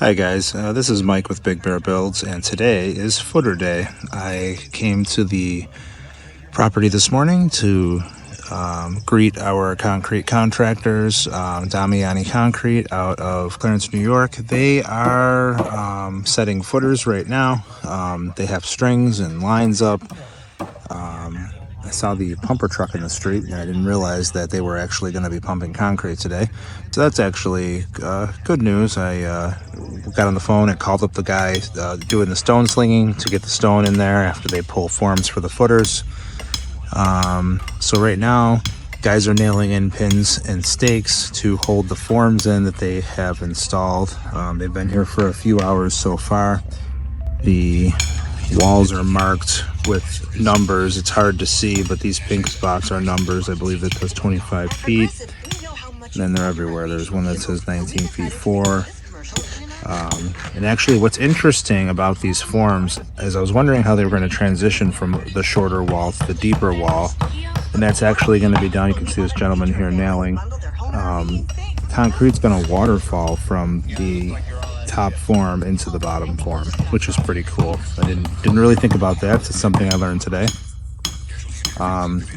Hi guys, this is Mike with Big Bear Builds, and today is footer day. I came to the property this morning to greet our concrete contractors, Damiani Concrete out of Clarence, New York. They are setting footers right now. They have strings and lines up. I saw the pumper truck in the street, and I didn't realize that they were actually going to be pumping concrete today. So that's actually good news. I got on the phone and called up the guy doing the stone slinging to get the stone in there after they pull forms for the footers. So right now, guys are nailing in pins and stakes to hold the forms in that they have installed. They've been here for a few hours so far. The walls are marked with numbers. It's hard to see, but these pink spots are numbers. I believe it says 25 feet. And then they're everywhere. There's one that says 19 feet 4. And actually what's interesting about these forms is I was wondering how they were going to transition from the shorter wall to the deeper wall. And that's actually going to be done. You can see this gentleman here nailing. Concrete's going to waterfall from the top form into the bottom form, which is pretty cool. I didn't really think about that. It's something I learned today.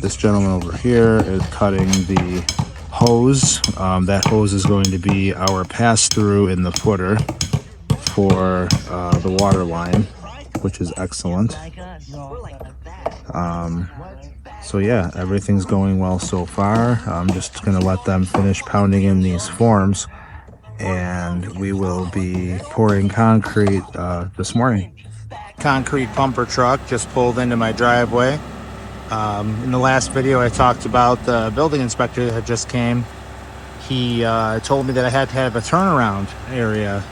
This gentleman over here is cutting the hose. That hose is going to be our pass-through in the footer for the water line, which is excellent. So yeah, everything's going well so far. I'm just gonna let them finish pounding in these forms, and we will be pouring concrete this morning. Concrete pumper truck just pulled into my driveway. In the last video I talked about the building inspector that just came. He told me that I had to have a turnaround area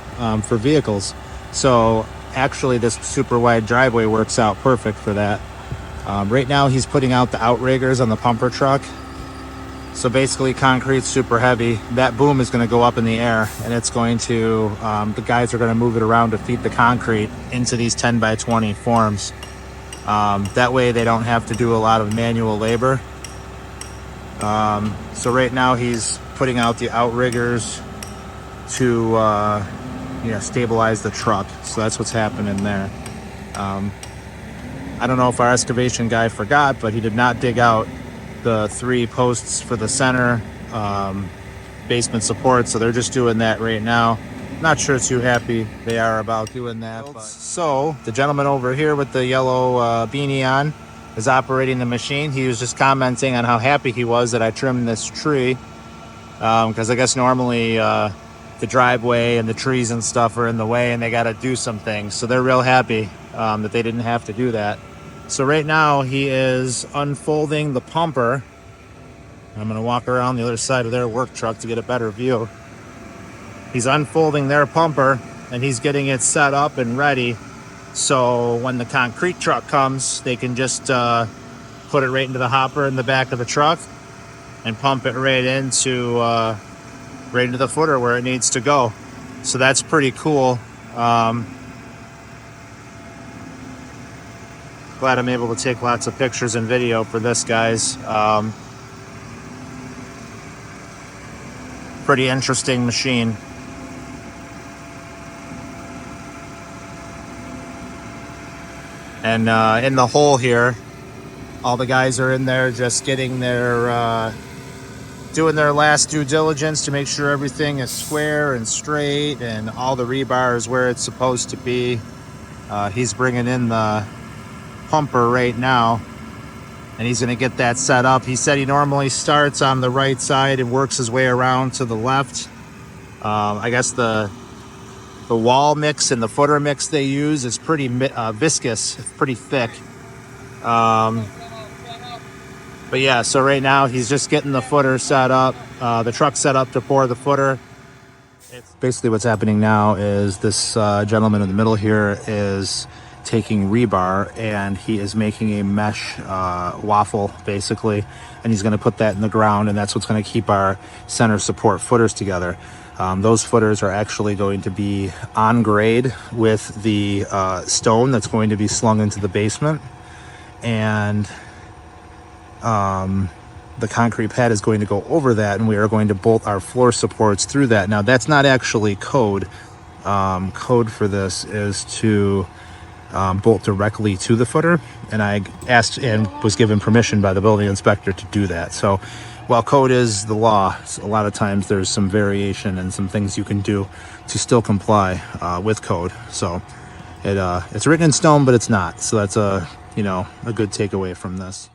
for vehicles. So actually this super wide driveway works out perfect for that. Right now he's putting out the outriggers on the pumper truck. So basically concrete's super heavy. That boom is going to go up in the air, and it's going to, the guys are going to move it around to feed the concrete into these 10 by 20 forms. That way they don't have to do a lot of manual labor. So right now he's putting out the outriggers to stabilize the truck. So that's what's happening there. I don't know if our excavation guy forgot, but he did not dig out the 3 posts for the center basement support, so they're just doing that right now. Not sure too happy they are about doing that. But. So the gentleman over here with the yellow beanie on is operating the machine. He was just commenting on how happy he was that I trimmed this tree, because I guess normally the driveway and the trees and stuff are in the way and they got to do some things, so they're real happy that they didn't have to do that. So right now he is unfolding the pumper. I'm going to walk around the other side of their work truck to get a better view. He's unfolding their pumper and he's getting it set up and ready. So when the concrete truck comes, they can just put it right into the hopper in the back of the truck and pump it right into the footer where it needs to go. So that's pretty cool. Glad I'm able to take lots of pictures and video for this, guys. Pretty interesting machine. And in the hole here, all the guys are in there just getting their doing their last due diligence to make sure everything is square and straight and all the rebar is where it's supposed to be. He's bringing in the pumper right now, and he's going to get that set up. He said he normally starts on the right side and works his way around to the left. I guess the wall mix and the footer mix they use is pretty viscous, pretty thick. But yeah, so right now he's just getting the footer set up, the truck set up to pour the footer. Basically what's happening now is this gentleman in the middle here is taking rebar and he is making a mesh waffle basically, and he's going to put that in the ground, and that's what's going to keep our center support footers together. Those footers are actually going to be on grade with the stone that's going to be slung into the basement, and the concrete pad is going to go over that, and we are going to bolt our floor supports through that. Now that's not actually code. code for this is to bolt directly to the footer, and I asked and was given permission by the building inspector to do that. So while code is the law, a lot of times there's some variation and some things you can do to still comply with code. So it's written in stone, but it's not. So that's a good takeaway from this.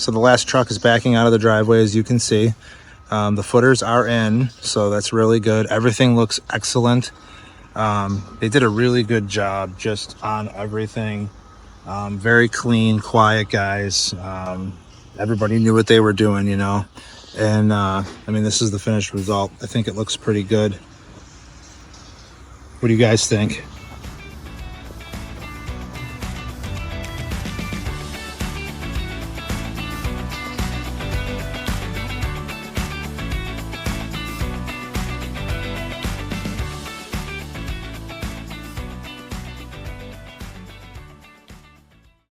So the last truck is backing out of the driveway, as you can see. The footers are in, so that's really good. Everything looks excellent. They did a really good job just on everything. Very clean, quiet guys. Everybody knew what they were doing, you know. And I mean, this is the finished result. I think it looks pretty good. What do you guys think?